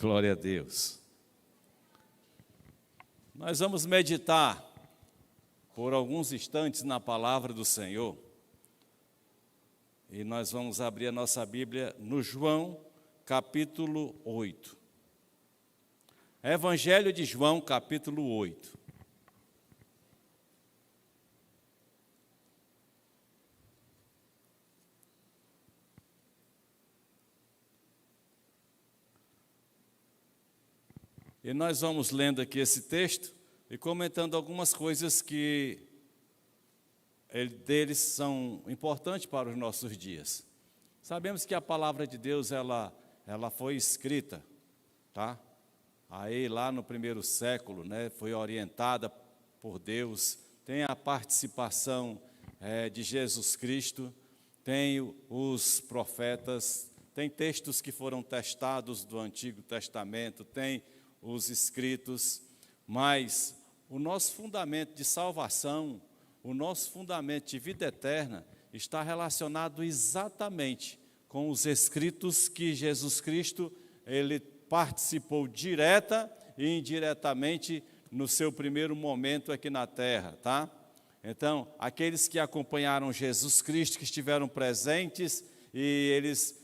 Glória a Deus. Nós vamos meditar por alguns instantes na palavra do Senhor. E nós vamos abrir a nossa Bíblia no João, capítulo 8. Evangelho de João, capítulo 8. E nós vamos lendo aqui esse texto e comentando algumas coisas que deles são importantes para os nossos dias. Sabemos que a palavra de Deus, ela foi escrita, tá? Aí lá no primeiro século, né, foi orientada por Deus, tem a participação de Jesus Cristo, tem os profetas, tem textos que foram testados do Antigo Testamento, tem os escritos, mas o nosso fundamento de salvação, o nosso fundamento de vida eterna está relacionado exatamente com os escritos que Jesus Cristo, ele participou direta e indiretamente no seu primeiro momento aqui na terra, tá? Então, aqueles que acompanharam Jesus Cristo, que estiveram presentes e eles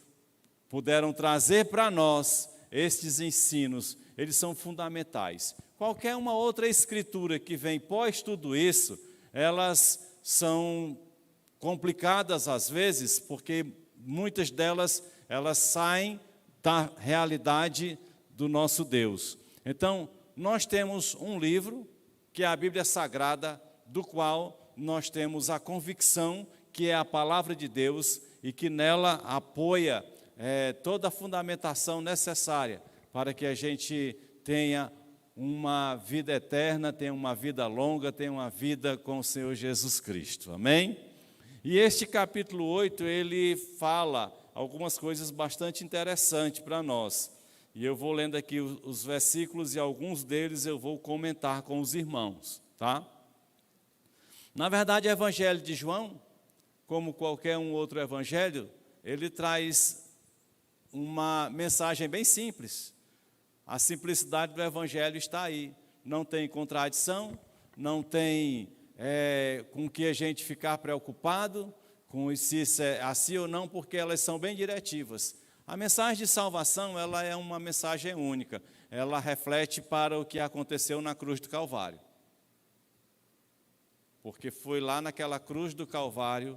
puderam trazer para nós estes ensinos, eles são fundamentais. Qualquer uma outra escritura que vem pós tudo isso, elas são complicadas às vezes, porque muitas delas, elas saem da realidade do nosso Deus. Então, nós temos um livro, que é a Bíblia Sagrada, do qual nós temos a convicção que é a palavra de Deus e que nela apoia toda a fundamentação necessária para que a gente tenha uma vida eterna, tenha uma vida longa, tenha uma vida com o Senhor Jesus Cristo. Amém? E este capítulo 8, ele fala algumas coisas bastante interessantes para nós. E eu vou lendo aqui os versículos e alguns deles eu vou comentar com os irmãos, tá? Na verdade, o Evangelho de João, como qualquer um outro evangelho, ele traz uma mensagem bem simples. A simplicidade do Evangelho está aí. Não tem contradição, não tem com que a gente ficar preocupado com se isso é assim ou não, porque elas são bem diretivas. A mensagem de salvação, ela é uma mensagem única. Ela reflete para o que aconteceu na cruz do Calvário. Porque foi lá naquela cruz do Calvário,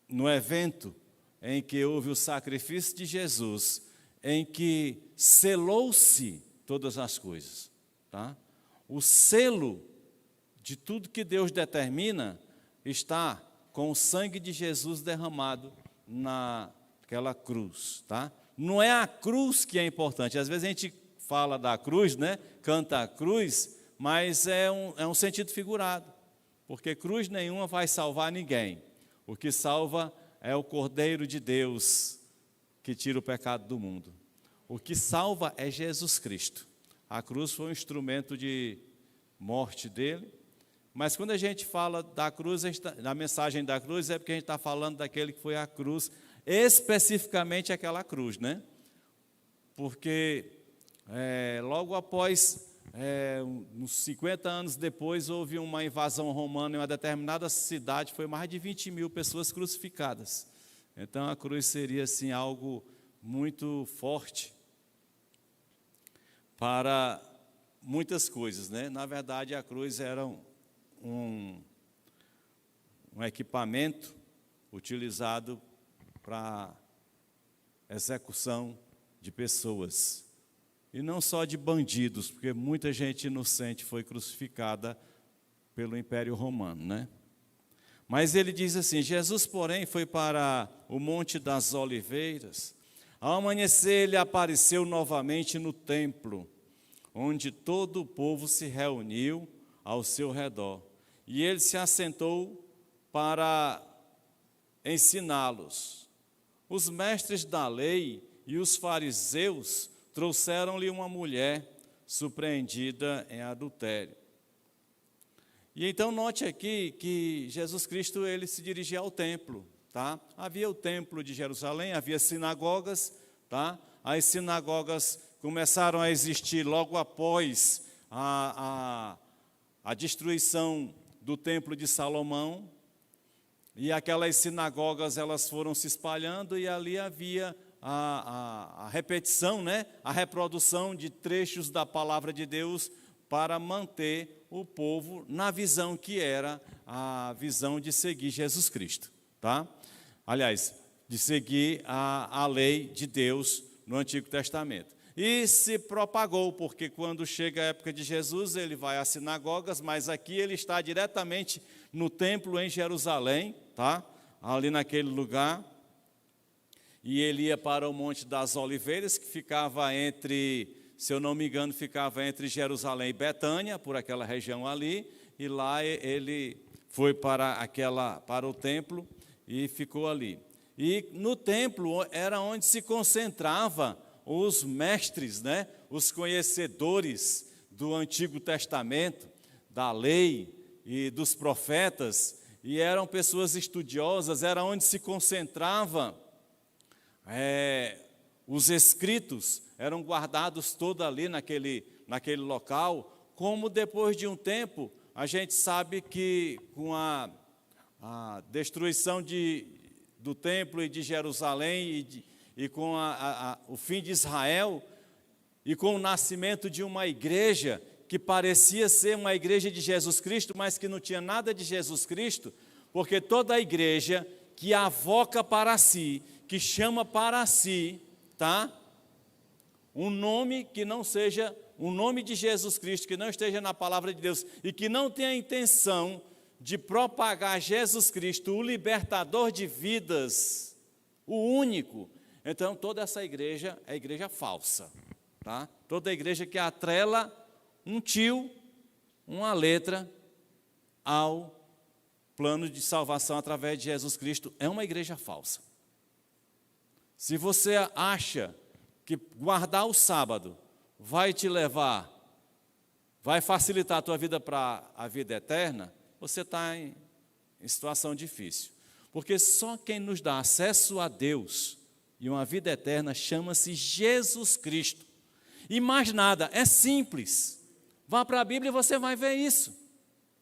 no evento em que houve o sacrifício de Jesus, em que selou-se todas as coisas, tá? O selo de tudo que Deus determina está com o sangue de Jesus derramado naquela cruz, tá? Não é a cruz que é importante. Às vezes a gente fala da cruz, né? Canta a cruz, mas é um sentido figurado, porque cruz nenhuma vai salvar ninguém. O que salva é o Cordeiro de Deus, que tira o pecado do mundo. O que salva é Jesus Cristo. A cruz foi um instrumento de morte dele, mas quando a gente fala da cruz, da mensagem da cruz, é porque a gente está falando daquele que foi a cruz, especificamente aquela cruz, né? Porque logo após, uns 50 anos depois, houve uma invasão romana em uma determinada cidade, foi mais de 20 mil pessoas crucificadas. Então a cruz seria assim algo muito forte para muitas coisas, né? Na verdade, a cruz era um equipamento utilizado para execução de pessoas. E não só de bandidos, porque muita gente inocente foi crucificada pelo Império Romano, né? Mas ele diz assim: Jesus, porém, foi para o Monte das Oliveiras. Ao amanhecer, ele apareceu novamente no templo, onde todo o povo se reuniu ao seu redor. E ele se assentou para ensiná-los. Os mestres da lei e os fariseus trouxeram-lhe uma mulher surpreendida em adultério. E então note aqui que Jesus Cristo, ele se dirigia ao templo, tá? Havia o templo de Jerusalém, havia sinagogas, tá? as sinagogas começaram a existir logo após a destruição do Templo de Salomão, e aquelas sinagogas elas foram se espalhando, e ali havia a repetição, né? A reprodução de trechos da palavra de Deus para manter o povo na visão que era a visão de seguir Jesus Cristo, tá? Aliás, de seguir a lei de Deus no Antigo Testamento. E se propagou, porque quando chega a época de Jesus, ele vai às sinagogas, mas aqui ele está diretamente no templo em Jerusalém, tá? Ali naquele lugar. E ele ia para o Monte das Oliveiras, que ficava entre, se eu não me engano, ficava entre Jerusalém e Betânia, por aquela região ali, e lá ele foi para o templo e ficou ali. E no templo era onde se concentrava os mestres, né? Os conhecedores do Antigo Testamento, da lei e dos profetas, e eram pessoas estudiosas, era onde se concentrava os escritos, eram guardados todos ali naquele local, como depois de um tempo, a gente sabe que com a destruição do templo e de Jerusalém e com o fim de Israel, e com o nascimento de uma igreja que parecia ser uma igreja de Jesus Cristo, mas que não tinha nada de Jesus Cristo, porque toda a igreja que avoca para si, que chama para si, tá? Um nome que não seja um nome de Jesus Cristo, que não esteja na palavra de Deus, e que não tenha a intenção de propagar Jesus Cristo, o libertador de vidas, o único. Então, toda essa igreja é igreja falsa, tá? Toda igreja que atrela um tio, uma letra, ao plano de salvação através de Jesus Cristo, é uma igreja falsa. Se você acha que guardar o sábado vai te levar, vai facilitar a tua vida para a vida eterna, você está em situação difícil. Porque só quem nos dá acesso a Deus e uma vida eterna chama-se Jesus Cristo. E mais nada, é simples. Vá para a Bíblia e você vai ver isso,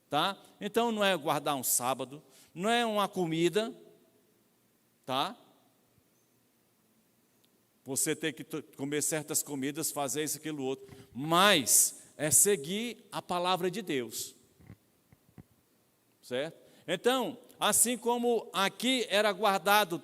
tá? Então não é guardar um sábado, não é uma comida, tá? Você tem que comer certas comidas, fazer isso, aquilo, outro, mas é seguir a palavra de Deus, certo? Então, assim como aqui era guardado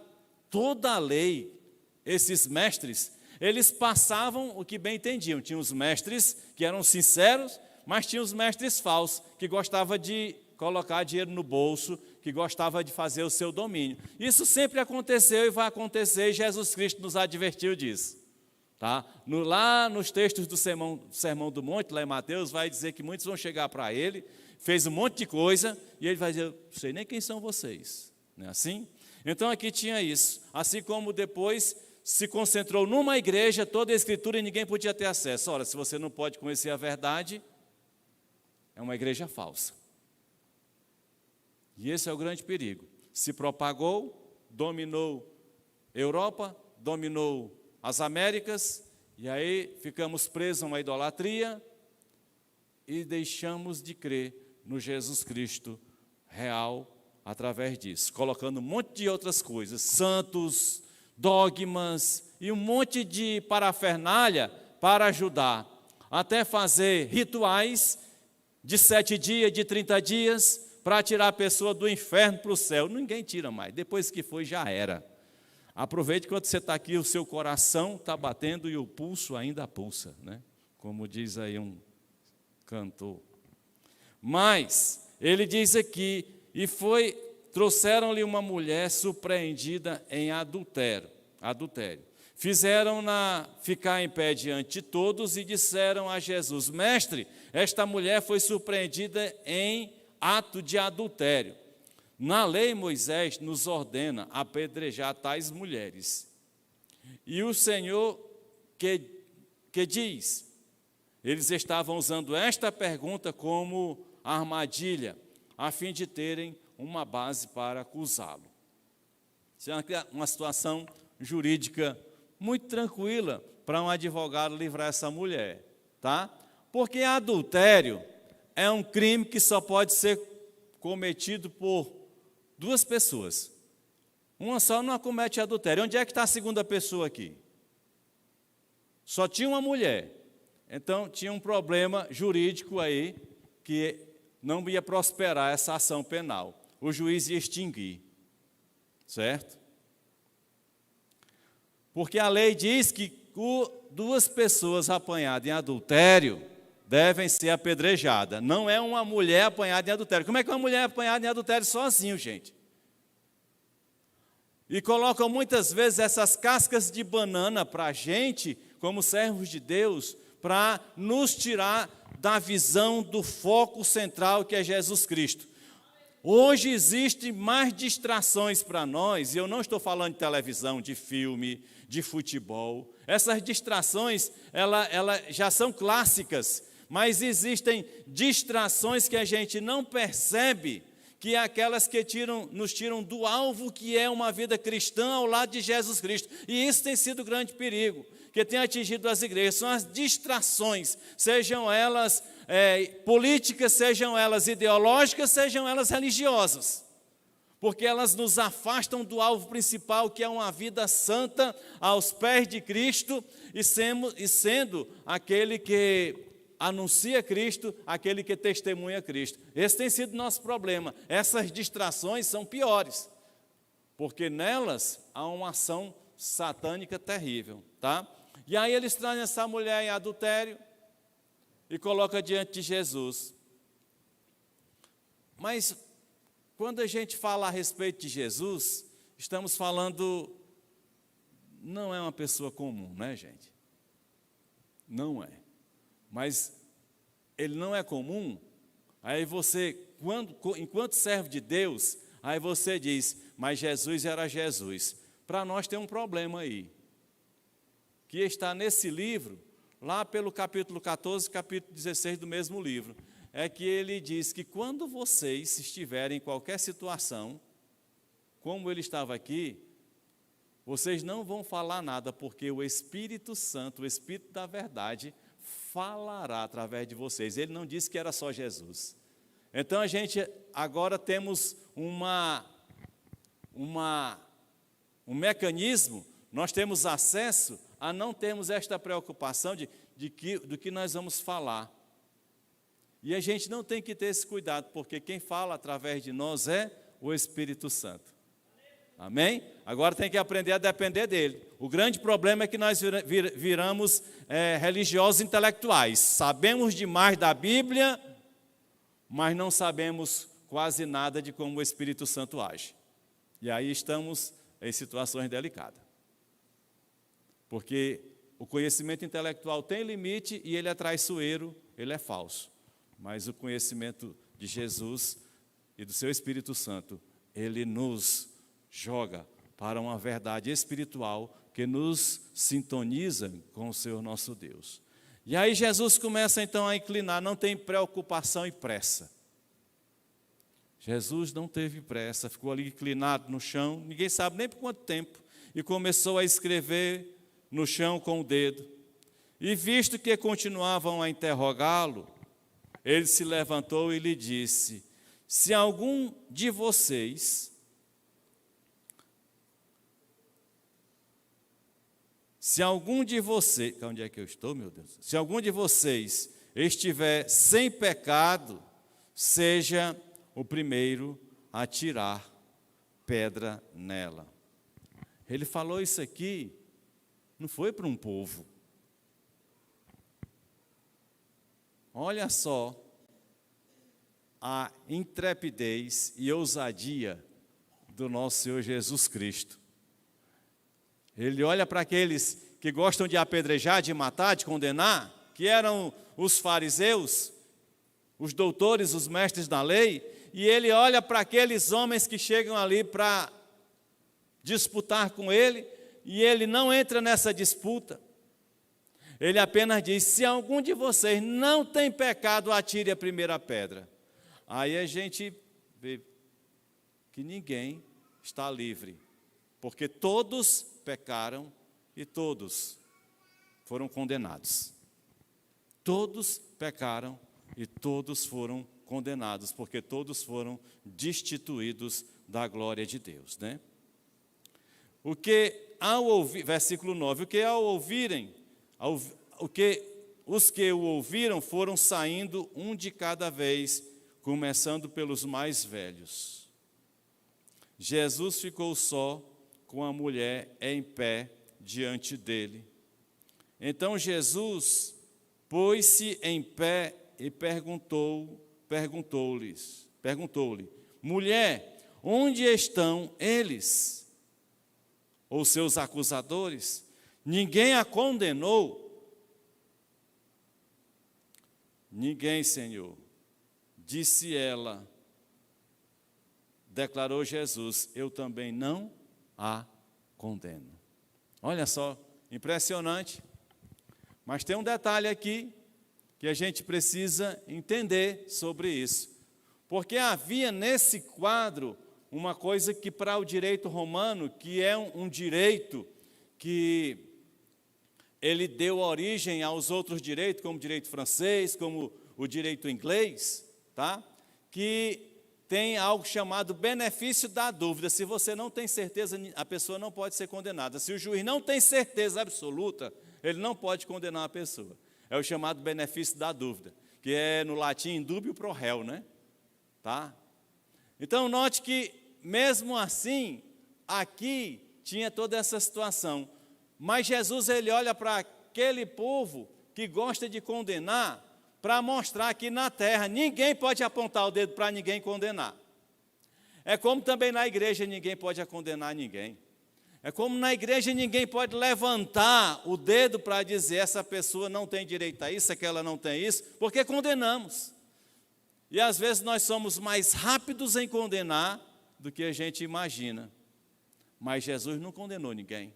toda a lei, esses mestres, eles passavam o que bem entendiam. Tinha os mestres que eram sinceros, mas tinha os mestres falsos, que gostavam de colocar dinheiro no bolso, que gostavam de fazer o seu domínio. Isso sempre aconteceu e vai acontecer, e Jesus Cristo nos advertiu disso. Tá? Lá nos textos do Sermão do Monte, lá em Mateus, vai dizer que muitos vão chegar para ele, fez um monte de coisa, e ele vai dizer, não sei nem quem são vocês. Não é assim? Então aqui tinha isso. Assim como depois se concentrou numa igreja, toda a escritura e ninguém podia ter acesso. Ora, se você não pode conhecer a verdade, é uma igreja falsa. E esse é o grande perigo. Se propagou, dominou Europa, dominou as Américas, e aí ficamos presos a uma idolatria e deixamos de crer no Jesus Cristo real através disso, colocando um monte de outras coisas, santos, dogmas e um monte de parafernália para ajudar, até fazer rituais de 7 dias, de 30 dias, para tirar a pessoa do inferno para o céu. Ninguém tira mais, depois que foi já era. Aproveite quando você está aqui, o seu coração está batendo e o pulso ainda pulsa, né? Como diz aí um cantor. Mas ele diz aqui, trouxeram-lhe uma mulher surpreendida em adultério. Fizeram-na ficar em pé diante de todos e disseram a Jesus, mestre, esta mulher foi surpreendida em ato de adultério. Na lei, Moisés nos ordena apedrejar tais mulheres. E o Senhor que diz? Eles estavam usando esta pergunta como armadilha, a fim de terem uma base para acusá-lo. Isso é uma situação jurídica muito tranquila, para um advogado livrar essa mulher, tá? Porque adultério é um crime que só pode ser cometido por duas pessoas. Uma só não comete adultério. Onde é que está a segunda pessoa aqui? Só tinha uma mulher. Então, tinha um problema jurídico aí que não ia prosperar essa ação penal. O juiz ia extinguir, certo? Porque a lei diz que duas pessoas apanhadas em adultério devem ser apedrejadas. Não é uma mulher apanhada em adultério. Como é que uma mulher é apanhada em adultério sozinho, gente? E colocam muitas vezes essas cascas de banana para a gente, como servos de Deus, para nos tirar da visão do foco central que é Jesus Cristo. Hoje existem mais distrações para nós, e eu não estou falando de televisão, de filme, de futebol. Essas distrações, elas já são clássicas, mas existem distrações que a gente não percebe, que é aquelas que nos tiram do alvo que é uma vida cristã ao lado de Jesus Cristo. E isso tem sido um grande perigo, que tem atingido as igrejas. São as distrações, sejam elas políticas, sejam elas ideológicas, sejam elas religiosas. Porque elas nos afastam do alvo principal, que é uma vida santa aos pés de Cristo, e sendo aquele que anuncia Cristo, aquele que testemunha Cristo. Esse tem sido nosso problema. Essas distrações são piores, porque nelas há uma ação satânica terrível, tá? E aí eles trazem essa mulher em adultério e colocam diante de Jesus. Mas quando a gente fala a respeito de Jesus, estamos falando, não é uma pessoa comum, né, gente? Não é. Mas ele não é comum, aí você, enquanto servo de Deus, aí você diz, mas Jesus era Jesus. Para nós tem um problema aí, que está nesse livro, lá pelo capítulo 14, capítulo 16 do mesmo livro, é que ele diz que quando vocês estiverem em qualquer situação, como ele estava aqui, vocês não vão falar nada, porque o Espírito Santo, o Espírito da verdade, falará através de vocês. Ele não disse que era só Jesus. Então a gente agora temos um mecanismo, nós temos acesso a não termos esta preocupação do que nós vamos falar. E a gente não tem que ter esse cuidado, porque quem fala através de nós é o Espírito Santo. Amém? Agora tem que aprender a depender dele. O grande problema é que nós viramos religiosos intelectuais. Sabemos demais da Bíblia, mas não sabemos quase nada de como o Espírito Santo age. E aí estamos em situações delicadas. Porque o conhecimento intelectual tem limite e ele é traiçoeiro, ele é falso. Mas o conhecimento de Jesus e do seu Espírito Santo, ele nos joga para uma verdade espiritual que nos sintoniza com o Senhor nosso Deus. E aí Jesus começa então a inclinar, não tem preocupação e pressa. Jesus não teve pressa, ficou ali inclinado no chão, ninguém sabe nem por quanto tempo, e começou a escrever no chão com o dedo. E visto que continuavam a interrogá-lo, ele se levantou e lhe disse, se algum de vocês onde é que eu estou, meu Deus? Se algum de vocês estiver sem pecado, seja o primeiro a tirar pedra nela. Ele falou isso aqui, não foi para um povo. Olha só a intrepidez e ousadia do nosso Senhor Jesus Cristo. Ele olha para aqueles que gostam de apedrejar, de matar, de condenar, que eram os fariseus, os doutores, os mestres da lei, e ele olha para aqueles homens que chegam ali para disputar com ele, e ele não entra nessa disputa. Ele apenas diz, se algum de vocês não tem pecado, atire a primeira pedra. Aí a gente vê que ninguém está livre, porque todos pecaram e todos foram condenados. Todos pecaram e todos foram condenados, porque todos foram destituídos da glória de Deus, né? O que ao ouvir, versículo 9, os que o ouviram foram saindo um de cada vez, começando pelos mais velhos. Jesus ficou só com a mulher em pé diante dele. Então Jesus pôs-se em pé e perguntou-lhe: mulher, onde estão eles? Ou seus acusadores? Ninguém a condenou? Ninguém, Senhor. Disse ela, declarou Jesus, eu também não a condeno. Olha só, impressionante. Mas tem um detalhe aqui que a gente precisa entender sobre isso. Porque havia nesse quadro uma coisa que para o direito romano, que é um direito que ele deu origem aos outros direitos, como o direito francês, como o direito inglês, tá? Que tem algo chamado benefício da dúvida. Se você não tem certeza, a pessoa não pode ser condenada. Se o juiz não tem certeza absoluta, ele não pode condenar a pessoa. É o chamado benefício da dúvida, que é no latim indubio pro réu, né? Tá? Então, note que, mesmo assim, aqui tinha toda essa situação. Mas Jesus, ele olha para aquele povo que gosta de condenar, para mostrar que na terra ninguém pode apontar o dedo para ninguém condenar. É como também na igreja ninguém pode condenar ninguém. É como na igreja ninguém pode levantar o dedo para dizer essa pessoa não tem direito a isso, aquela não tem isso, porque condenamos. E às vezes nós somos mais rápidos em condenar do que a gente imagina. Mas Jesus não condenou ninguém.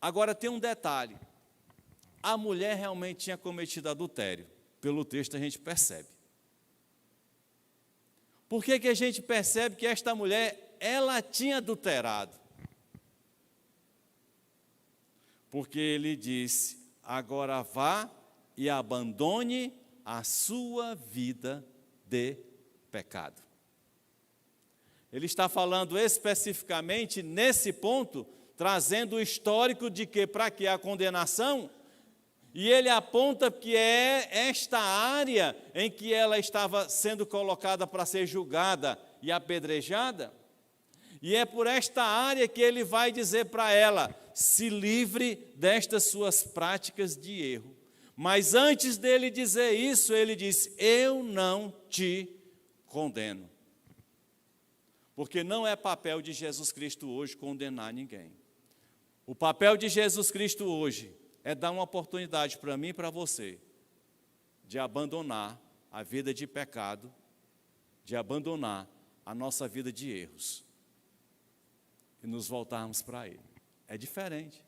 Agora tem um detalhe. A mulher realmente tinha cometido adultério. Pelo texto a gente percebe. Por que a gente percebe que esta mulher, ela tinha adulterado? Porque ele disse, agora vá e abandone a sua vida de pecado. Ele está falando especificamente nesse ponto, trazendo o histórico de que para que a condenação, e ele aponta que é esta área em que ela estava sendo colocada para ser julgada e apedrejada, e é por esta área que ele vai dizer para ela, se livre destas suas práticas de erro. Mas antes dele dizer isso, ele diz, eu não te condeno. Porque não é papel de Jesus Cristo hoje condenar ninguém. O papel de Jesus Cristo hoje é dar uma oportunidade para mim e para você de abandonar a vida de pecado, de abandonar a nossa vida de erros e nos voltarmos para Ele. É diferente.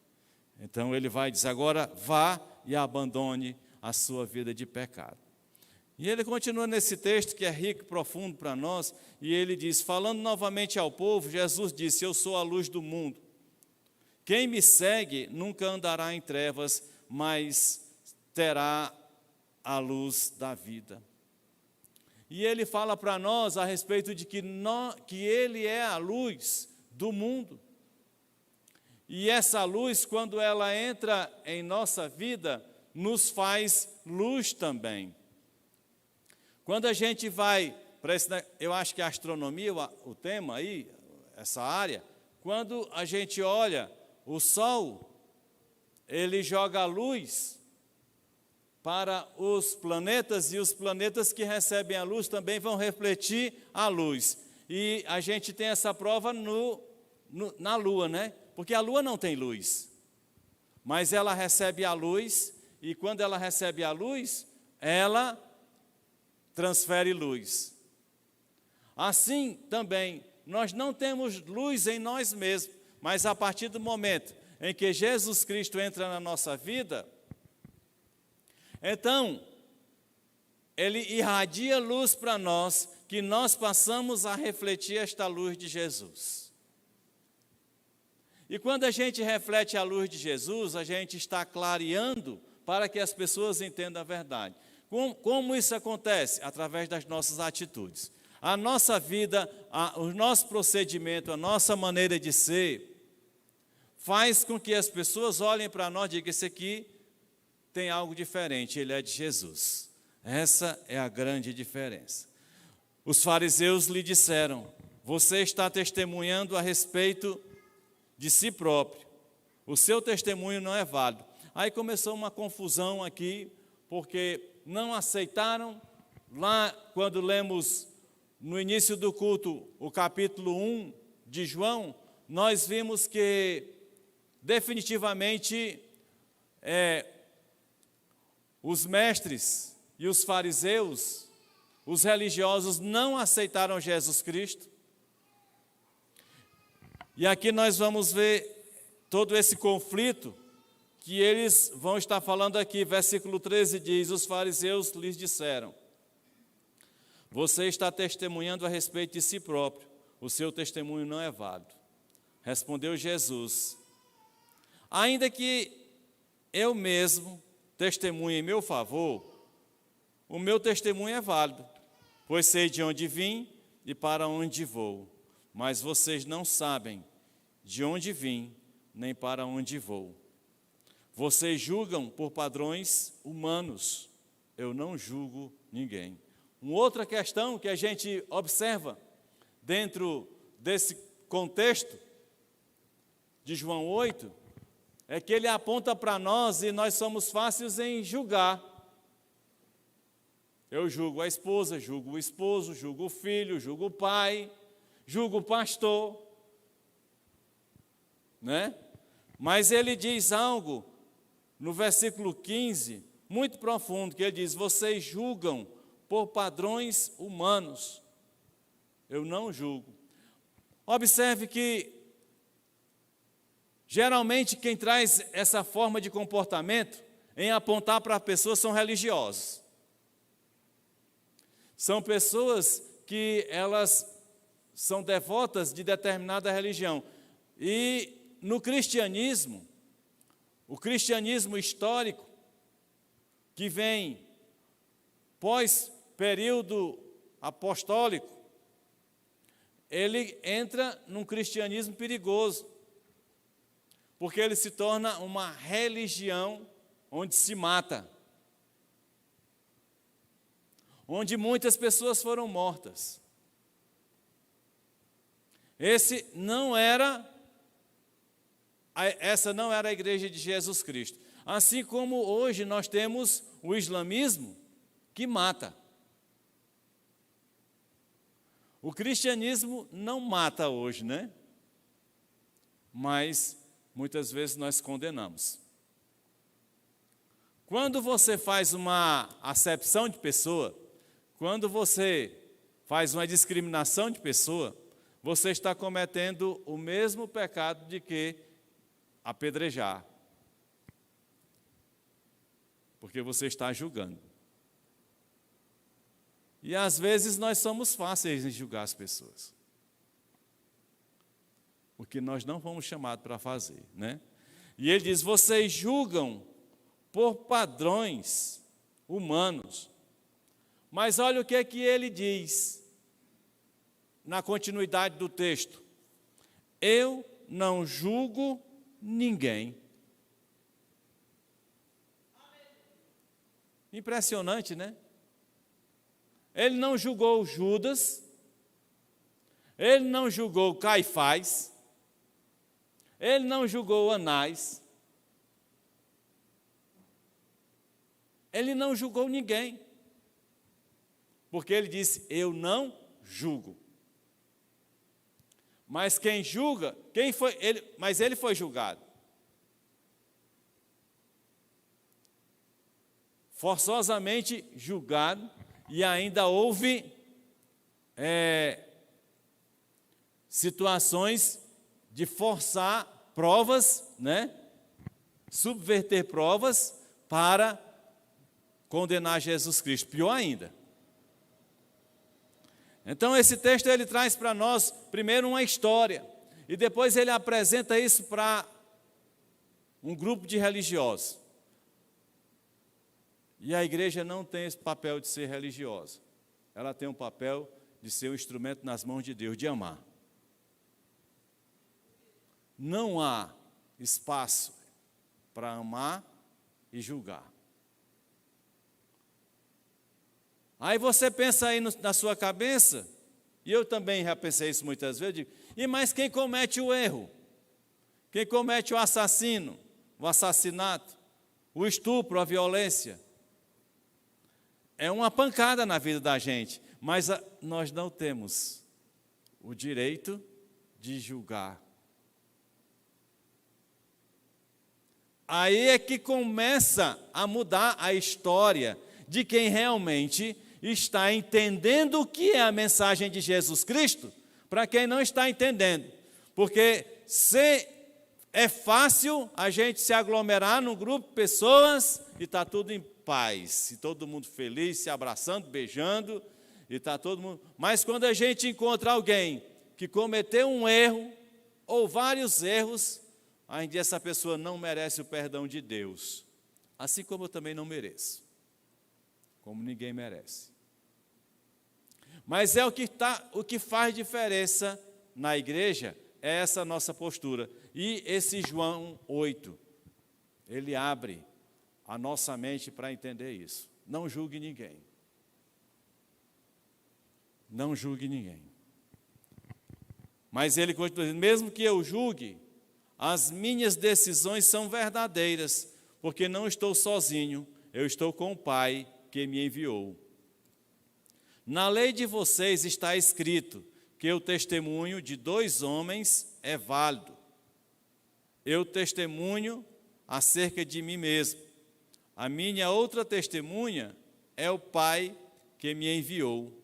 Então ele vai dizer, agora vá e abandone a sua vida de pecado. E ele continua nesse texto que é rico e profundo para nós, e ele diz, falando novamente ao povo, Jesus disse, eu sou a luz do mundo. Quem me segue nunca andará em trevas, mas terá a luz da vida. E ele fala para nós a respeito de que ele é a luz do mundo. E essa luz, quando ela entra em nossa vida, nos faz luz também. Quando a gente vai para esse, eu acho que a astronomia, o tema aí, essa área, quando a gente olha o Sol, ele joga a luz para os planetas, e os planetas que recebem a luz também vão refletir a luz. E a gente tem essa prova na Lua, né? Porque a Lua não tem luz, mas ela recebe a luz, e quando ela recebe a luz, ela transfere luz. Assim também, nós não temos luz em nós mesmos, mas a partir do momento em que Jesus Cristo entra na nossa vida, então, Ele irradia luz para nós, que nós passamos a refletir esta luz de Jesus. E quando a gente reflete a luz de Jesus, a gente está clareando para que as pessoas entendam a verdade. Como isso acontece? Através das nossas atitudes. A nossa vida, o nosso procedimento, a nossa maneira de ser, faz com que as pessoas olhem para nós e digam: esse aqui tem algo diferente, ele é de Jesus. Essa é a grande diferença. Os fariseus lhe disseram: você está testemunhando a respeito de si próprio. O seu testemunho não é válido. Aí começou uma confusão aqui, porque não aceitaram. Lá, quando lemos no início do culto o capítulo 1 de João, nós vimos que definitivamente os mestres e os fariseus, os religiosos, não aceitaram Jesus Cristo. E aqui nós vamos ver todo esse conflito que eles vão estar falando aqui. Versículo 13 diz: os fariseus lhes disseram: você está testemunhando a respeito de si próprio, o seu testemunho não é válido. Respondeu Jesus: ainda que eu mesmo testemunhe em meu favor, o meu testemunho é válido, pois sei de onde vim e para onde vou, mas vocês não sabem de onde vim nem para onde vou. Vocês julgam por padrões humanos, eu não julgo ninguém. Uma outra questão que a gente observa dentro desse contexto de João 8, é que ele aponta para nós e nós somos fáceis em julgar. Eu julgo a esposa, julgo o esposo, julgo o filho, julgo o pai, julgo o pastor, né? Mas ele diz algo no versículo 15, muito profundo, que ele diz: vocês julgam por padrões humanos, eu não julgo. Observe que, geralmente, quem traz essa forma de comportamento em apontar para a pessoa são religiosos. São pessoas que elas são devotas de determinada religião. E no cristianismo, o cristianismo histórico, que vem pós-período apostólico, ele entra num cristianismo perigoso, porque ele se torna uma religião onde se mata, onde muitas pessoas foram mortas. Essa não era a igreja de Jesus Cristo. Assim como hoje nós temos o islamismo que mata. O cristianismo não mata hoje, né? Mas muitas vezes nós condenamos. Quando você faz uma acepção de pessoa, quando você faz uma discriminação de pessoa, você está cometendo o mesmo pecado de que apedrejar. Porque você está julgando. E às vezes nós somos fáceis em julgar as pessoas. O que nós não fomos chamados para fazer, né? E ele diz: vocês julgam por padrões humanos. Mas olha o que é que ele diz na continuidade do texto: eu não julgo ninguém. Impressionante, né? Ele não julgou Judas, ele não julgou Caifás, ele não julgou Anás, ele não julgou ninguém, porque ele disse: eu não julgo. Mas quem julga, quem foi ele? Mas ele foi julgado. Forçosamente julgado, e ainda houve situações de forçar provas, né? Subverter provas para condenar Jesus Cristo. Pior ainda. Então esse texto ele traz para nós primeiro uma história, e depois ele apresenta isso para um grupo de religiosos. E a igreja não tem esse papel de ser religiosa. Ela tem um papel de ser um instrumento nas mãos de Deus, de amar. Não há espaço para amar e julgar. Aí você pensa aí na sua cabeça, e eu também já pensei isso muitas vezes, digo, mas quem comete o erro? Quem comete o assassino, o assassinato, o estupro, a violência? É uma pancada na vida da gente, mas nós não temos o direito de julgar. Aí é que começa a mudar a história de quem realmente está entendendo o que é a mensagem de Jesus Cristo, para quem não está entendendo. Porque se é fácil a gente se aglomerar num grupo de pessoas e está tudo em paz, e todo mundo feliz, se abraçando, beijando, e está todo mundo. Mas quando a gente encontra alguém que cometeu um erro, ou vários erros, ainda essa pessoa não merece o perdão de Deus. Assim como eu também não mereço. Como ninguém merece. Mas é o que faz diferença na igreja, é essa nossa postura. E esse João 8, ele abre a nossa mente para entender isso. Não julgue ninguém. Não julgue ninguém. Mas ele continua dizendo, mesmo que eu julgue, as minhas decisões são verdadeiras, porque não estou sozinho, eu estou com o Pai que me enviou. Na lei de vocês está escrito que o testemunho de 2 homens é válido. Eu testemunho acerca de mim mesmo. A minha outra testemunha é o Pai que me enviou.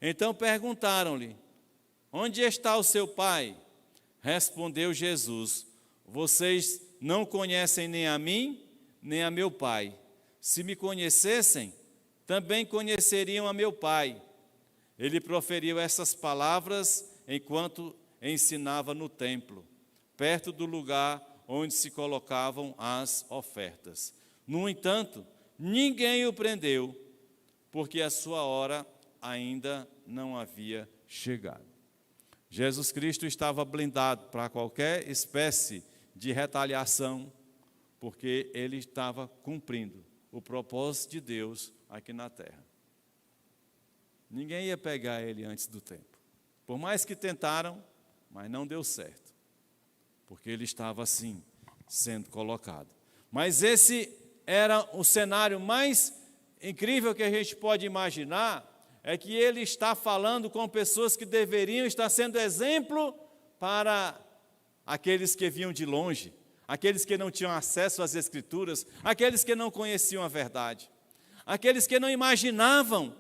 Então perguntaram-lhe, onde está o seu Pai? Respondeu Jesus, vocês não conhecem nem a mim, nem a meu Pai. Se me conhecessem, também conheceriam a meu Pai. Ele proferiu essas palavras enquanto ensinava no templo, perto do lugar onde se colocavam as ofertas. No entanto, ninguém o prendeu, porque a sua hora ainda não havia chegado. Jesus Cristo estava blindado para qualquer espécie de retaliação, porque ele estava cumprindo o propósito de Deus aqui na terra. Ninguém ia pegar ele antes do tempo. Por mais que tentaram, mas não deu certo, porque ele estava assim, sendo colocado. Mas esse era o cenário mais incrível que a gente pode imaginar, é que ele está falando com pessoas que deveriam estar sendo exemplo para aqueles que vinham de longe, aqueles que não tinham acesso às Escrituras, aqueles que não conheciam a verdade, aqueles que não imaginavam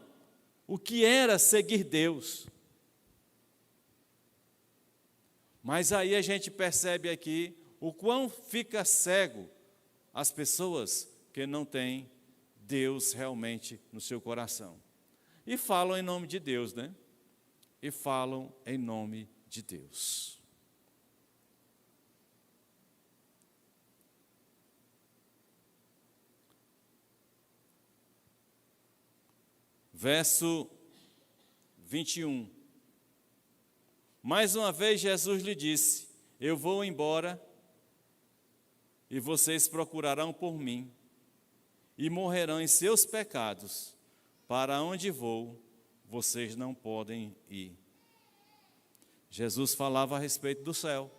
o que era seguir Deus. Mas aí a gente percebe aqui o quão fica cego as pessoas que não têm Deus realmente no seu coração. E falam em nome de Deus, né? E falam em nome de Deus. Verso 21. Mais uma vez Jesus lhe disse, eu vou embora e vocês procurarão por mim e morrerão em seus pecados. Para onde vou, vocês não podem ir. Jesus falava a respeito do céu.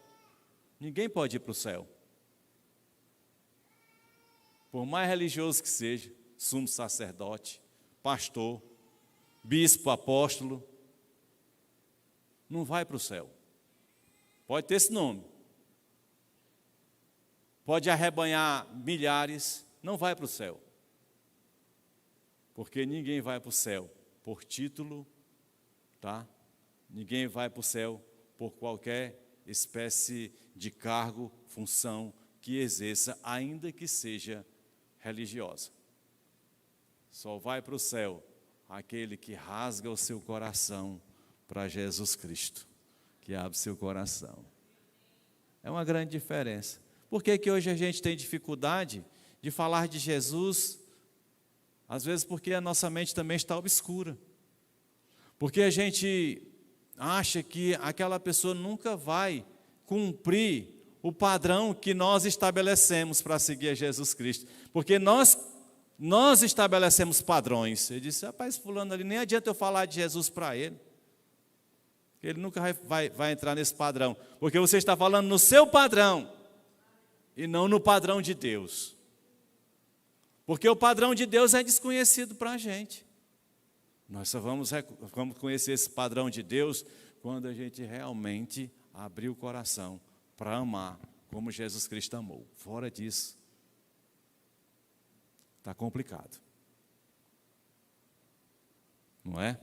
Ninguém pode ir para o céu. Por mais religioso que seja, sumo sacerdote, pastor, bispo, apóstolo, não vai para o céu. Pode ter esse nome. Pode arrebanhar milhares, não vai para o céu. Porque ninguém vai para o céu por título, tá? Ninguém vai para o céu por qualquer espécie de cargo, função que exerça, ainda que seja religiosa. Só vai para o céu aquele que rasga o seu coração para Jesus Cristo, que abre seu coração. É uma grande diferença. Por que que hoje a gente tem dificuldade de falar de Jesus? Às vezes porque a nossa mente também está obscura. Porque a gente acha que aquela pessoa nunca vai cumprir o padrão que nós estabelecemos para seguir a Jesus Cristo. Porque nós estabelecemos padrões. Ele disse, rapaz, fulano ali, nem adianta eu falar de Jesus para ele. Ele nunca vai entrar nesse padrão. Porque você está falando no seu padrão e não no padrão de Deus. Porque o padrão de Deus é desconhecido para a gente. Nós só vamos conhecer esse padrão de Deus quando a gente realmente abrir o coração para amar como Jesus Cristo amou. Fora disso, está complicado. Não é?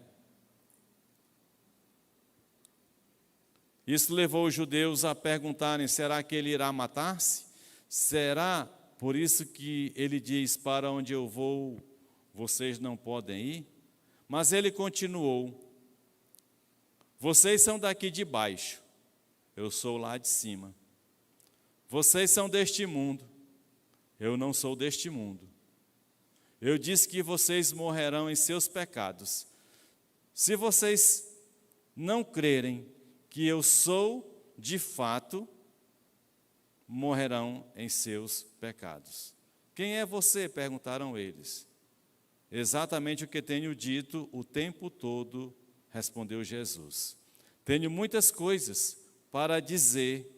Isso levou os judeus a perguntarem, será que ele irá matar-se? Será por isso que ele diz, para onde eu vou, vocês não podem ir? Mas ele continuou, vocês são daqui de baixo, eu sou lá de cima. Vocês são deste mundo, eu não sou deste mundo. Eu disse que vocês morrerão em seus pecados. Se vocês não crerem que eu sou de fato, morrerão em seus pecados. Quem é você? Perguntaram eles. Exatamente o que tenho dito o tempo todo, respondeu Jesus. Tenho muitas coisas para dizer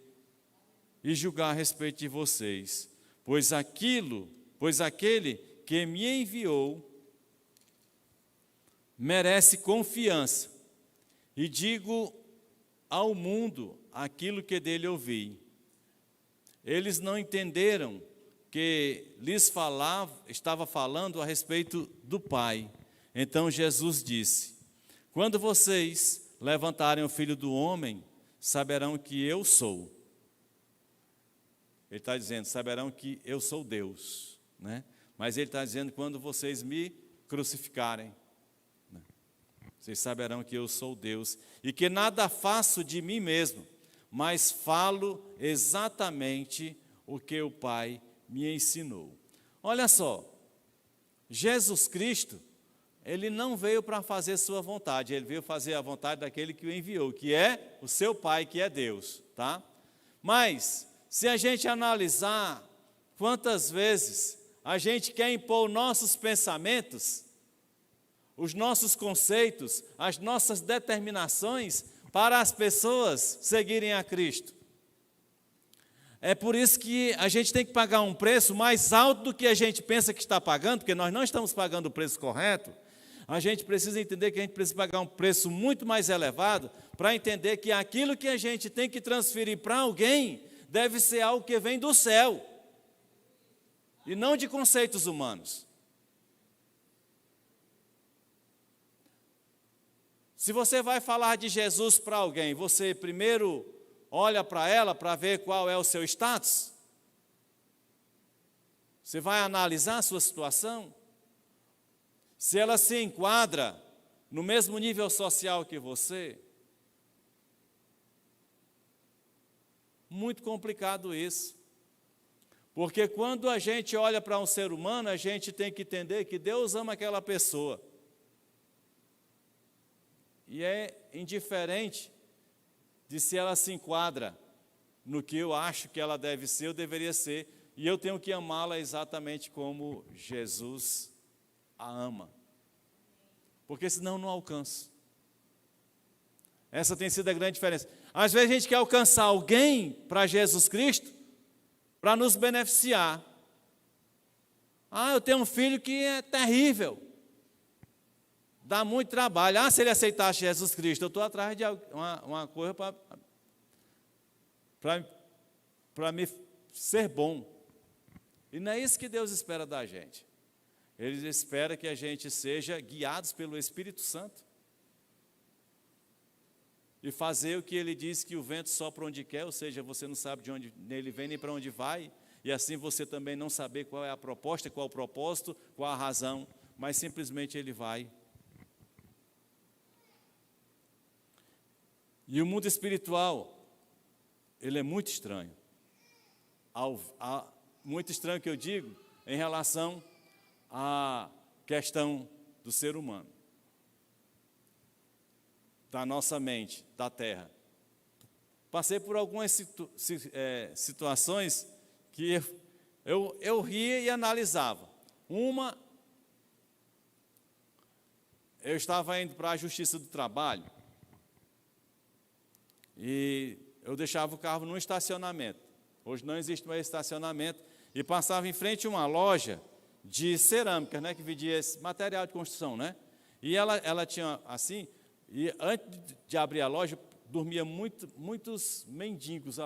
e julgar a respeito de vocês, pois aquele que me enviou merece confiança. E digo ao mundo aquilo que dele ouvi. Eles não entenderam que estava falando a respeito do Pai. Então Jesus disse, quando vocês levantarem o Filho do Homem, saberão que eu sou. Ele está dizendo, saberão que eu sou Deus, né? Mas ele está dizendo, quando vocês me crucificarem, né? Vocês saberão que eu sou Deus, e que nada faço de mim mesmo, mas falo exatamente o que o Pai me ensinou. Olha só, Jesus Cristo, ele não veio para fazer sua vontade, ele veio fazer a vontade daquele que o enviou, que é o seu Pai, que é Deus, tá? Mas, se a gente analisar quantas vezes a gente quer impor nossos pensamentos, os nossos conceitos, as nossas determinações para as pessoas seguirem a Cristo. É por isso que a gente tem que pagar um preço mais alto do que a gente pensa que está pagando, porque nós não estamos pagando o preço correto. A gente precisa entender que a gente precisa pagar um preço muito mais elevado para entender que aquilo que a gente tem que transferir para alguém deve ser algo que vem do céu e não de conceitos humanos. Se você vai falar de Jesus para alguém, você primeiro olha para ela para ver qual é o seu status? Você vai analisar a sua situação? Se ela se enquadra no mesmo nível social que você? Muito complicado isso. Porque quando a gente olha para um ser humano, a gente tem que entender que Deus ama aquela pessoa. E é indiferente de se ela se enquadra no que eu acho que ela deve ser ou deveria ser, e eu tenho que amá-la exatamente como Jesus a ama, porque senão não alcanço. Essa tem sido a grande diferença. Às vezes a gente quer alcançar alguém para Jesus Cristo, para nos beneficiar. Eu tenho um filho que é terrível, dá muito trabalho. Se ele aceitasse Jesus Cristo, eu estou atrás de uma coisa para me ser bom. E não é isso que Deus espera da gente. Ele espera que a gente seja guiados pelo Espírito Santo e fazer o que ele diz, que o vento sopra onde quer, ou seja, você não sabe de onde ele vem nem para onde vai, e assim você também não saber qual é a proposta, qual é o propósito, qual a razão, mas simplesmente ele vai. E o mundo espiritual, ele é muito estranho. Muito estranho que eu digo em relação à questão do ser humano, da nossa mente, da terra. Passei por algumas situações que eu ria e analisava. Uma, eu estava indo para a Justiça do Trabalho e eu deixava o carro num estacionamento. Hoje não existe mais estacionamento. E passava em frente a uma loja de cerâmica, né, que vendia esse material de construção, né? E ela tinha assim, e antes de abrir a loja, dormia muitos mendigos,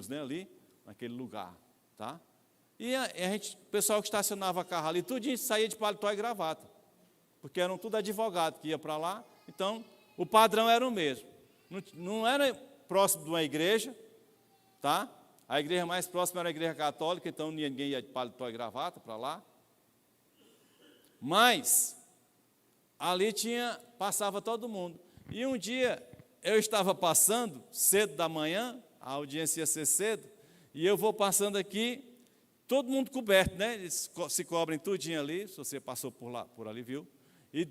né, ali, naquele lugar, tá? E o pessoal que estacionava carro ali, tudinho saía de paletó e gravata, porque eram tudo advogado que ia para lá, então o padrão era o mesmo. Não era próximo de uma igreja, tá? A igreja mais próxima era a igreja católica, então ninguém ia de paletó e gravata para lá. Mas ali passava todo mundo. E um dia eu estava passando, cedo da manhã, a audiência ia ser cedo, e eu vou passando aqui, todo mundo coberto, né? Eles se cobrem tudinho ali, se você passou por ali, viu? E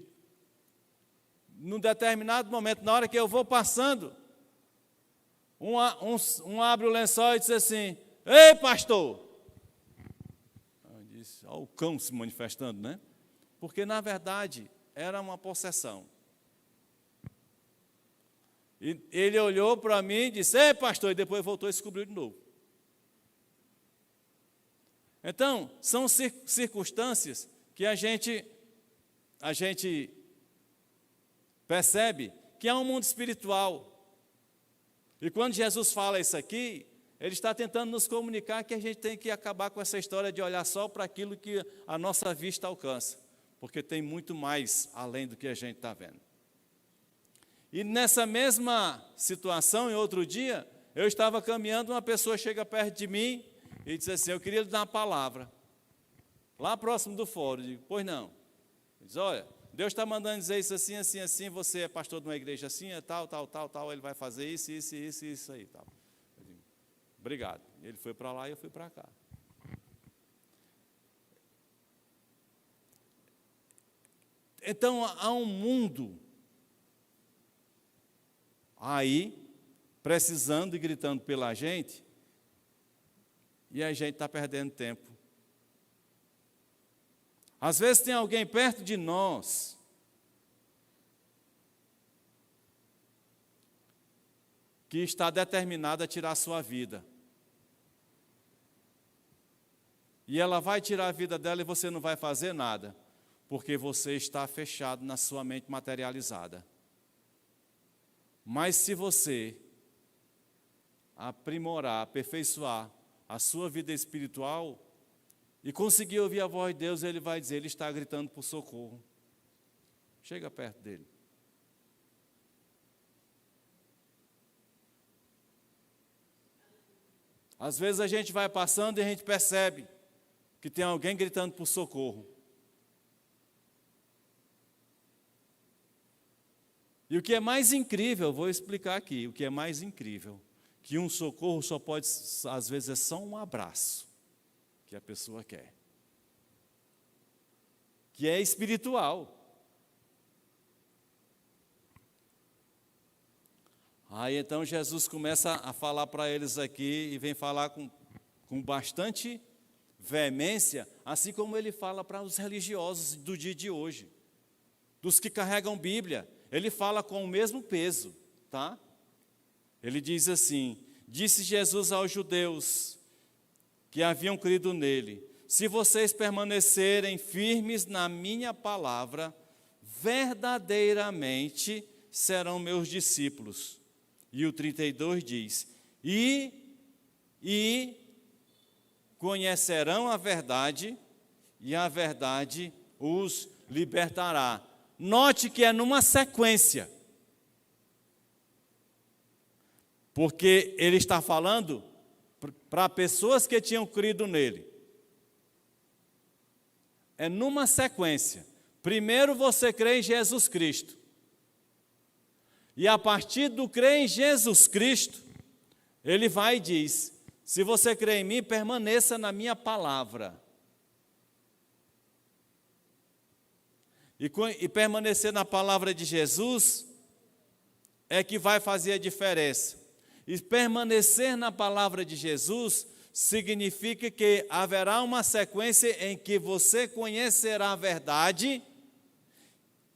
num determinado momento, na hora que eu vou passando, um abre o lençol e diz assim: ei, pastor! Eu disse, olha o cão se manifestando, né? Porque, na verdade, era uma possessão. E ele olhou para mim e disse: ei, pastor! E depois voltou e descobriu de novo. Então, são circunstâncias que a gente percebe que há um mundo espiritual. E quando Jesus fala isso aqui, ele está tentando nos comunicar que a gente tem que acabar com essa história de olhar só para aquilo que a nossa vista alcança, porque tem muito mais além do que a gente está vendo. E nessa mesma situação, em outro dia, eu estava caminhando, uma pessoa chega perto de mim e diz assim: eu queria lhe dar uma palavra, lá próximo do fórum. Eu digo: pois não. Ele diz: olha, Deus está mandando dizer isso assim, assim, assim, você é pastor de uma igreja assim, é tal, ele vai fazer isso aí, tal. Eu digo: obrigado. Ele foi para lá e eu fui para cá. Então, há um mundo aí, precisando e gritando pela gente, e a gente está perdendo tempo. Às vezes tem alguém perto de nós que está determinado a tirar a sua vida. E ela vai tirar a vida dela e você não vai fazer nada, porque você está fechado na sua mente materializada. Mas se você aprimorar, aperfeiçoar a sua vida espiritual e conseguir ouvir a voz de Deus, ele vai dizer: ele está gritando por socorro. Chega perto dele. Às vezes a gente vai passando e a gente percebe que tem alguém gritando por socorro. E o que é mais incrível, vou explicar aqui, o que é mais incrível, que um socorro só pode, às vezes é só um abraço que a pessoa quer, que é espiritual. Aí então Jesus começa a falar para eles aqui, e vem falar com bastante veemência, assim como ele fala para os religiosos do dia de hoje, dos que carregam Bíblia. Ele fala com o mesmo peso, tá? Ele diz assim: disse Jesus aos judeus que haviam crido nele: se vocês permanecerem firmes na minha palavra, verdadeiramente serão meus discípulos. E o 32 diz: e conhecerão a verdade, e a verdade os libertará. Note que é numa sequência, porque ele está falando para pessoas que tinham crido nele. É numa sequência. Primeiro você crê em Jesus Cristo. E a partir do crer em Jesus Cristo, Ele vai e diz: se você crê em mim, permaneça na minha palavra. E permanecer na palavra de Jesus é que vai fazer a diferença. E permanecer na palavra de Jesus significa que haverá uma sequência em que você conhecerá a verdade,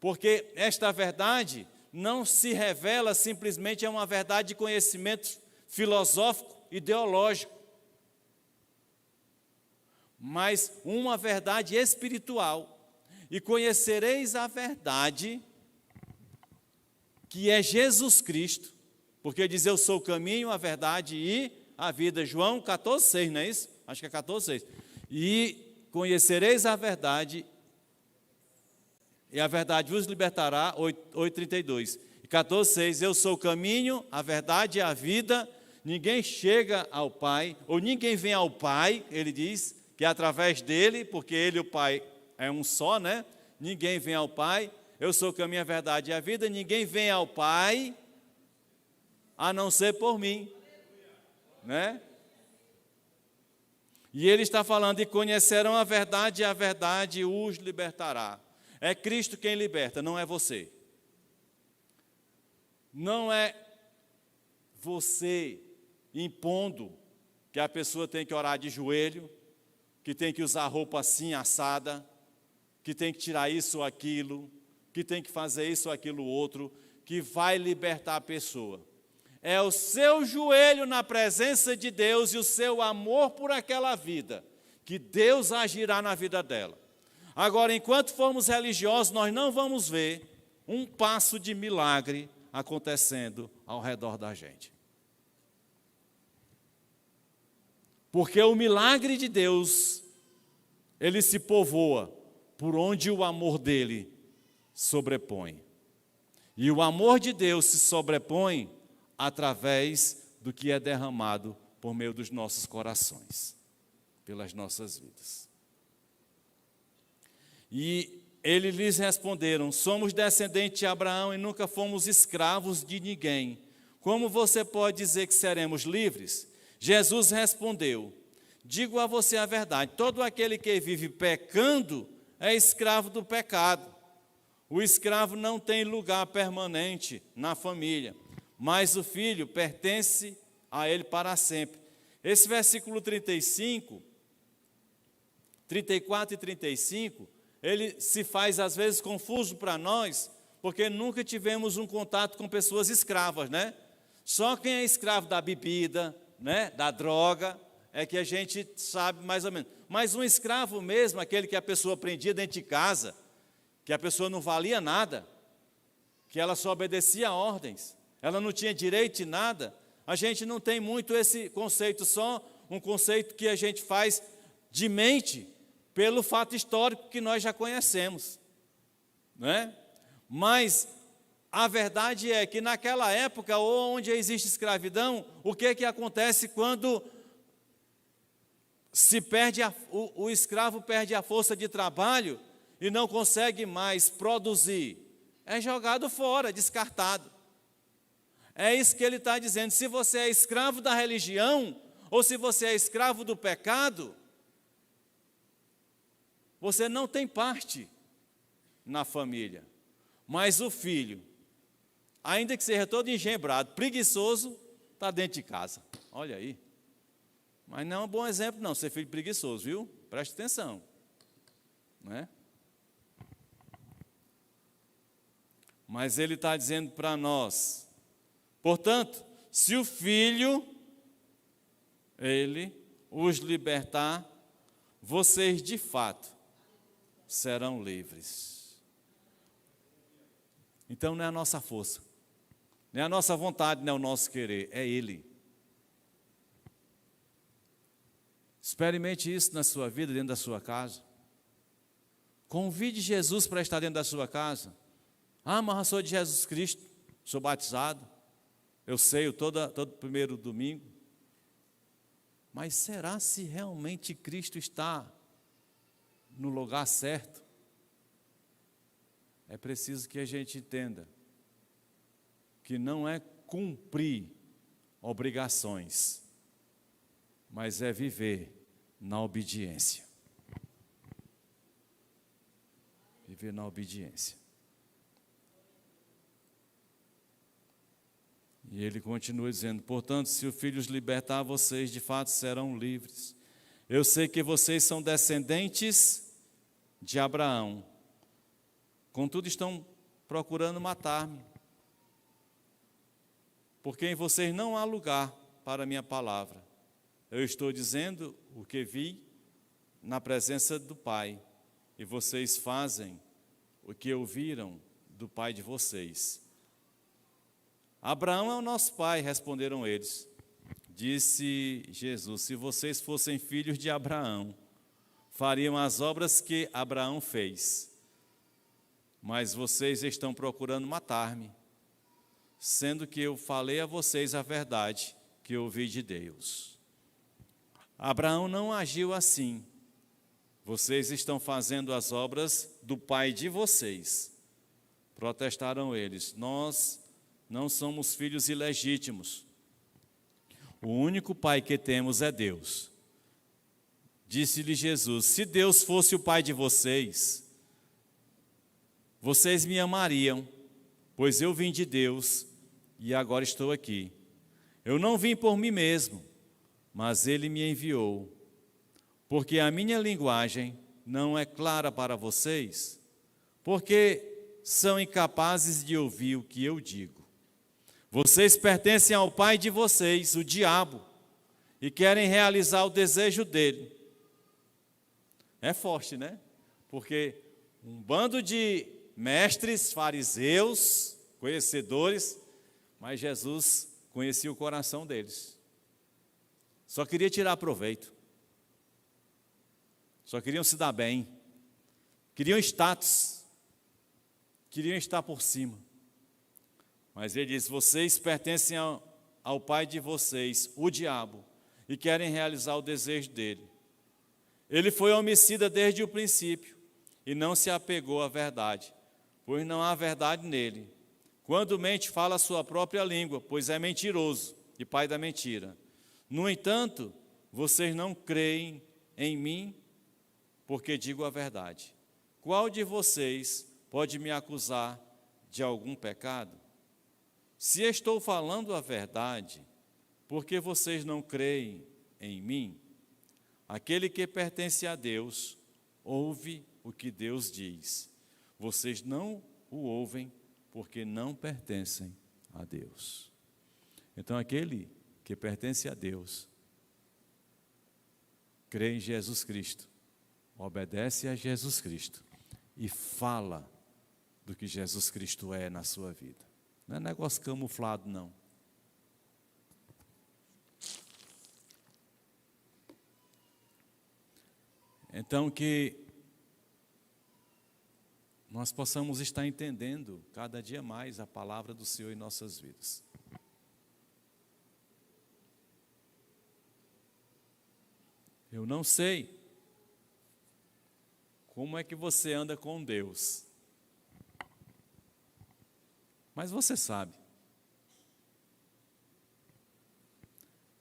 porque esta verdade não se revela simplesmente é uma verdade de conhecimento filosófico, ideológico, mas uma verdade espiritual. E conhecereis a verdade, que é Jesus Cristo, porque diz: eu sou o caminho, a verdade e a vida. João 14,6, não é isso? Acho que é 14,6. E conhecereis a verdade, e a verdade vos libertará, 8,32. E 14,6, eu sou o caminho, a verdade e a vida. Ninguém chega ao Pai, ou ninguém vem ao Pai, ele diz, que é através dele, porque ele e o Pai é um só, né? Ninguém vem ao Pai, eu sou o caminho, a verdade e a vida. Ninguém vem ao Pai, a não ser por mim, né? E ele está falando: e conhecerão a verdade os libertará. É Cristo quem liberta, não é você. Não é você impondo que a pessoa tem que orar de joelho, que tem que usar roupa assim, assada, que tem que tirar isso ou aquilo, que tem que fazer isso ou aquilo outro, que vai libertar a pessoa. É o seu joelho na presença de Deus e o seu amor por aquela vida, que Deus agirá na vida dela. Agora, enquanto formos religiosos, nós não vamos ver um passo de milagre acontecendo ao redor da gente. Porque o milagre de Deus, ele se povoa por onde o amor dele sobrepõe. E o amor de Deus se sobrepõe através do que é derramado por meio dos nossos corações, pelas nossas vidas. E eles lhes responderam: somos descendentes de Abraão e nunca fomos escravos de ninguém. Como você pode dizer que seremos livres? Jesus respondeu: digo a você a verdade, todo aquele que vive pecando é escravo do pecado. O escravo não tem lugar permanente na família, mas o filho pertence a ele para sempre. Esse versículo 34 e 35, ele se faz às vezes confuso para nós, porque nunca tivemos um contato com pessoas escravas, né? Só quem é escravo da bebida, né, da droga, é que a gente sabe mais ou menos. Mas um escravo mesmo, aquele que a pessoa prendia dentro de casa, que a pessoa não valia nada, que ela só obedecia a ordens, ela não tinha direito de nada, a gente não tem muito esse conceito, só um conceito que a gente faz de mente, pelo fato histórico que nós já conhecemos, né? Mas a verdade é que naquela época, onde existe escravidão, o que acontece quando se perde o escravo perde a força de trabalho e não consegue mais produzir? É jogado fora, descartado. É isso que ele está dizendo. Se você é escravo da religião, ou se você é escravo do pecado, você não tem parte na família. Mas o filho, ainda que seja todo engembrado, preguiçoso, está dentro de casa. Olha aí. Mas não é um bom exemplo não, ser filho preguiçoso, viu? Preste atenção. Não é? Mas ele está dizendo para nós, portanto, se o Filho, ele os libertar, vocês de fato serão livres. Então não é a nossa força, não é a nossa vontade, não é o nosso querer, é Ele. Experimente isso na sua vida, dentro da sua casa. Convide Jesus para estar dentro da sua casa. Ah, mas eu sou de Jesus Cristo, sou batizado, eu sei todo primeiro domingo. Mas será se realmente Cristo está no lugar certo? É preciso que a gente entenda que não é cumprir obrigações, mas é viver na obediência. Viver na obediência. E ele continua dizendo: portanto, se o Filho os libertar, vocês de fato serão livres. Eu sei que vocês são descendentes de Abraão, contudo estão procurando matar-me, porque em vocês não há lugar para a minha palavra. Eu estou dizendo o que vi na presença do Pai, e vocês fazem o que ouviram do pai de vocês. Abraão é o nosso pai, responderam eles. Disse Jesus: se vocês fossem filhos de Abraão, fariam as obras que Abraão fez. Mas vocês estão procurando matar-me, sendo que eu falei a vocês a verdade que ouvi de Deus. Abraão não agiu assim. Vocês estão fazendo as obras do pai de vocês. Protestaram eles: nós não somos filhos ilegítimos. O único pai que temos é Deus. Disse-lhe Jesus: se Deus fosse o pai de vocês, vocês me amariam, pois eu vim de Deus e agora estou aqui. Eu não vim por mim mesmo, mas Ele me enviou. Porque a minha linguagem não é clara para vocês, porque são incapazes de ouvir o que eu digo. Vocês pertencem ao pai de vocês, o diabo, e querem realizar o desejo dele. É forte, né? Porque um bando de mestres, fariseus, conhecedores, mas Jesus conhecia o coração deles. Só queria tirar proveito. Só queriam se dar bem. Queriam status. Queriam estar por cima. Mas ele diz: vocês pertencem ao pai de vocês, o diabo, e querem realizar o desejo dele. Ele foi homicida desde o princípio e não se apegou à verdade, pois não há verdade nele. Quando mente, fala a sua própria língua, pois é mentiroso e pai da mentira. No entanto, vocês não creem em mim, porque digo a verdade. Qual de vocês pode me acusar de algum pecado? Se estou falando a verdade, por que vocês não creem em mim? Aquele que pertence a Deus, ouve o que Deus diz. Vocês não o ouvem, porque não pertencem a Deus. Então, aquele que pertence a Deus, crê em Jesus Cristo, obedece a Jesus Cristo e fala do que Jesus Cristo é na sua vida. Não é negócio camuflado, não. Então, que nós possamos estar entendendo cada dia mais a palavra do Senhor em nossas vidas. Eu não sei como é que você anda com Deus, mas você sabe.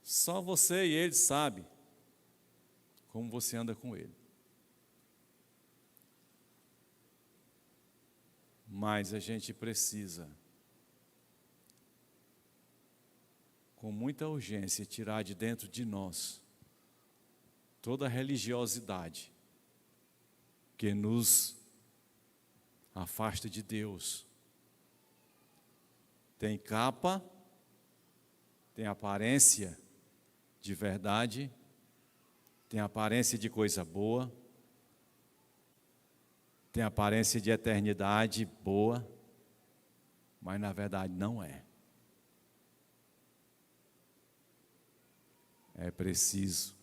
Só você e Ele sabem como você anda com Ele. Mas a gente precisa, com muita urgência, tirar de dentro de nós toda a religiosidade que nos afasta de Deus. Tem capa, tem aparência de verdade, tem aparência de coisa boa, tem aparência de eternidade boa, mas na verdade não é. É preciso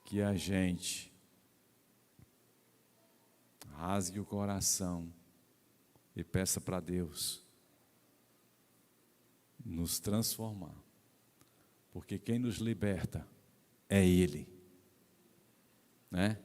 que a gente rasgue o coração e peça para Deus nos transformar, porque quem nos liberta é Ele, né?